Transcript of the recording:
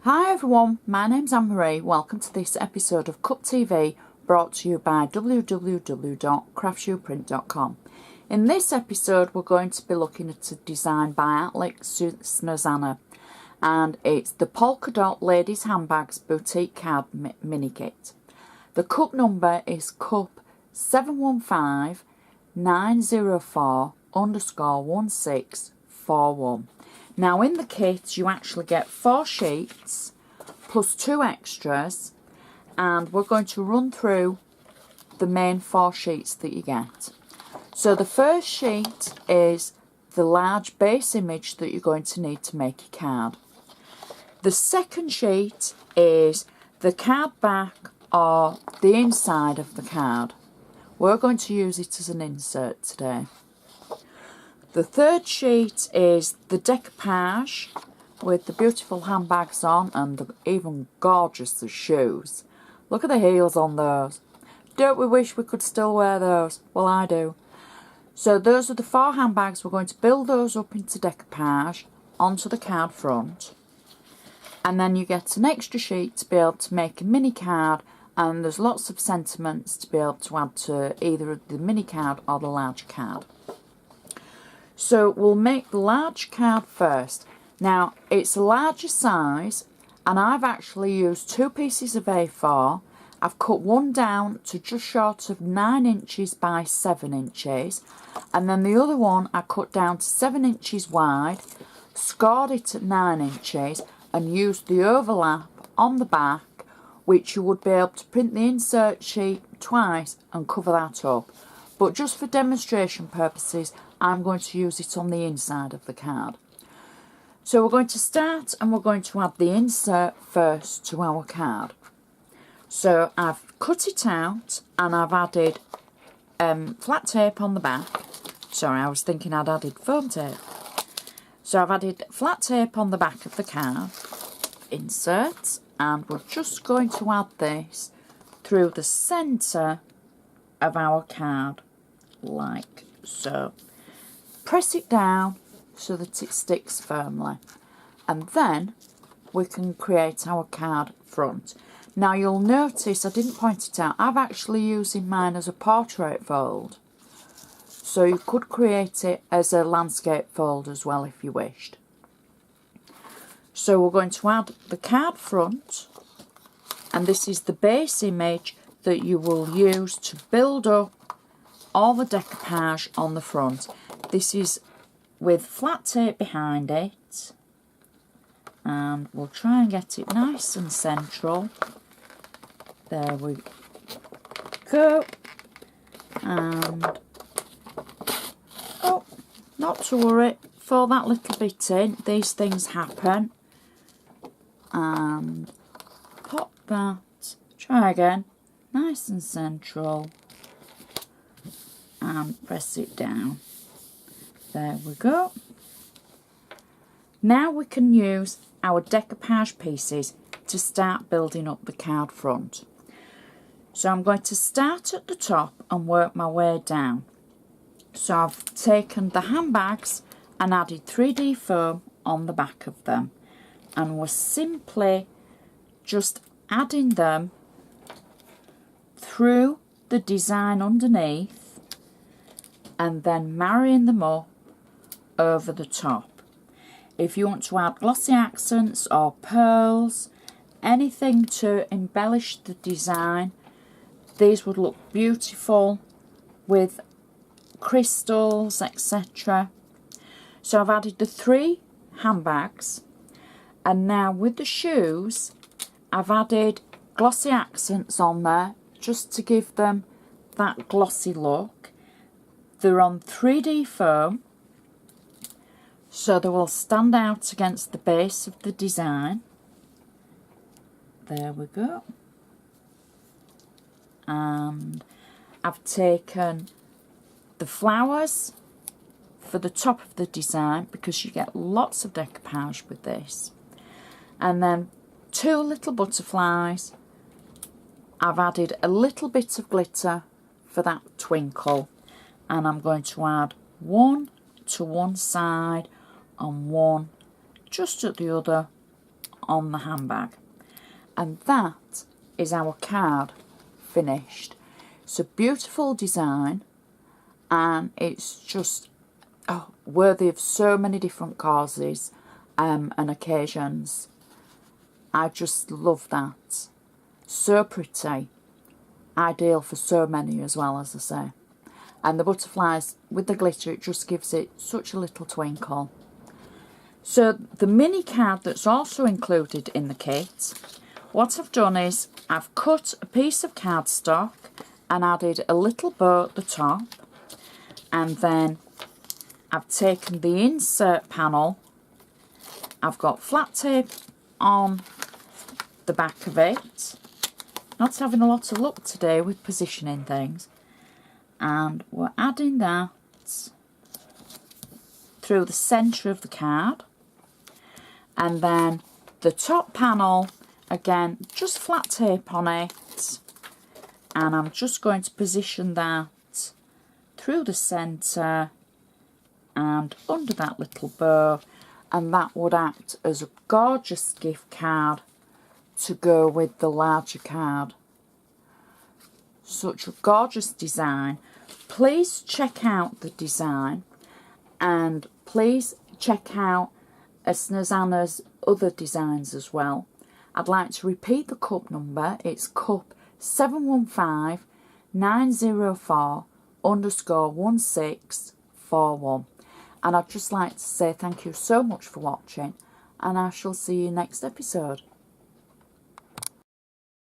Hi everyone, my name's Anne-Marie. Welcome to this episode of CUP TV brought to you by www.craftsuprint.com. In this episode we're going to be looking at a design by As Snezana, and it's the Polka Dot Ladies Handbags Boutique Card Mini Kit. The CUP number is CUP 715-904_1641. Now in the kit you actually get 4 sheets plus 2 extras, and we're going to run through the main 4 sheets that you get. So the first sheet is the large base image that you're going to need to make your card. The second sheet is the card back or the inside of the card. We're going to use it as an insert today. The third sheet is the decoupage with the beautiful handbags on and the even gorgeous shoes. Look at the heels on those. Don't we wish we could still wear those? Well, I do. So those are the 4 handbags. We're going to build those up into decoupage onto the card front. And then you get an extra sheet to be able to make a mini card, and there's lots of sentiments to be able to add to either the mini card or the large card. So we'll make the large card first. Now it's a larger size, and I've actually used 2 pieces of A4. I've cut one down to just short of 9 inches by 7 inches, and then the other one I cut down to 7 inches wide, scored it at 9 inches, and used the overlap on the back, which you would be able to print the insert sheet twice and cover that up. But just for demonstration purposes, I'm going to use it on the inside of the card. So we're going to start and we're going to add the insert first to our card. So I've cut it out and I've added flat tape on the back. Sorry, I was thinking I'd added foam tape. So I've added flat tape on the back of the card, insert, and we're just going to add this through the centre of our card, like so. Press it down so that it sticks firmly, and then we can create our card front. Now you'll notice I didn't point it out, I'm actually using mine as a portrait fold, so you could create it as a landscape fold as well if you wished. So we're going to add the card front, and this is the base image that you will use to build up all the decoupage on the front. This is with flat tape behind it, and we'll try and get it nice and central. There we go. And oh, not to worry, for that little bit in, these things happen. And pop that, try again, nice and central, and press it down. There we go. Now we can use our decoupage pieces to start building up the card front. So I'm going to start at the top and work my way down. So I've taken the handbags and added 3D foam on the back of them, and we're simply just adding them through the design underneath and then marrying them up over the top. If you want to add glossy accents or pearls, anything to embellish the design, these would look beautiful with crystals, etc. So I've added the 3 handbags, and now with the shoes I've added glossy accents on there just to give them that glossy look. They're on 3D foam, so they will stand out against the base of the design. There we go. And I've taken the flowers for the top of the design because you get lots of decoupage with this. And then 2 little butterflies. I've added a little bit of glitter for that twinkle, and I'm going to add 1 to one side and 1 just at the other on the handbag. And that is our card finished. It's a beautiful design, and it's just worthy of so many different causes and occasions. I just love that. So pretty. Ideal for so many as well, as I say. And the butterflies with the glitter, it just gives it such a little twinkle. So the mini card that's also included in the kit, what I've done is I've cut a piece of cardstock and added a little bow at the top, and then I've taken the insert panel, I've got flat tape on the back of it. Not having a lot of luck today with positioning things, and we're adding that through the centre of the card, and then the top panel, again, just flat tape on it, and I'm just going to position that through the centre and under that little bow, and that would act as a gorgeous gift card to go with the larger card. Such a gorgeous design. Please check out the design, and please check out As Snezana's other designs as well. I'd like to repeat the cup number. It's cup 715-904_1641. And I'd just like to say thank you so much for watching, and I shall see you next episode.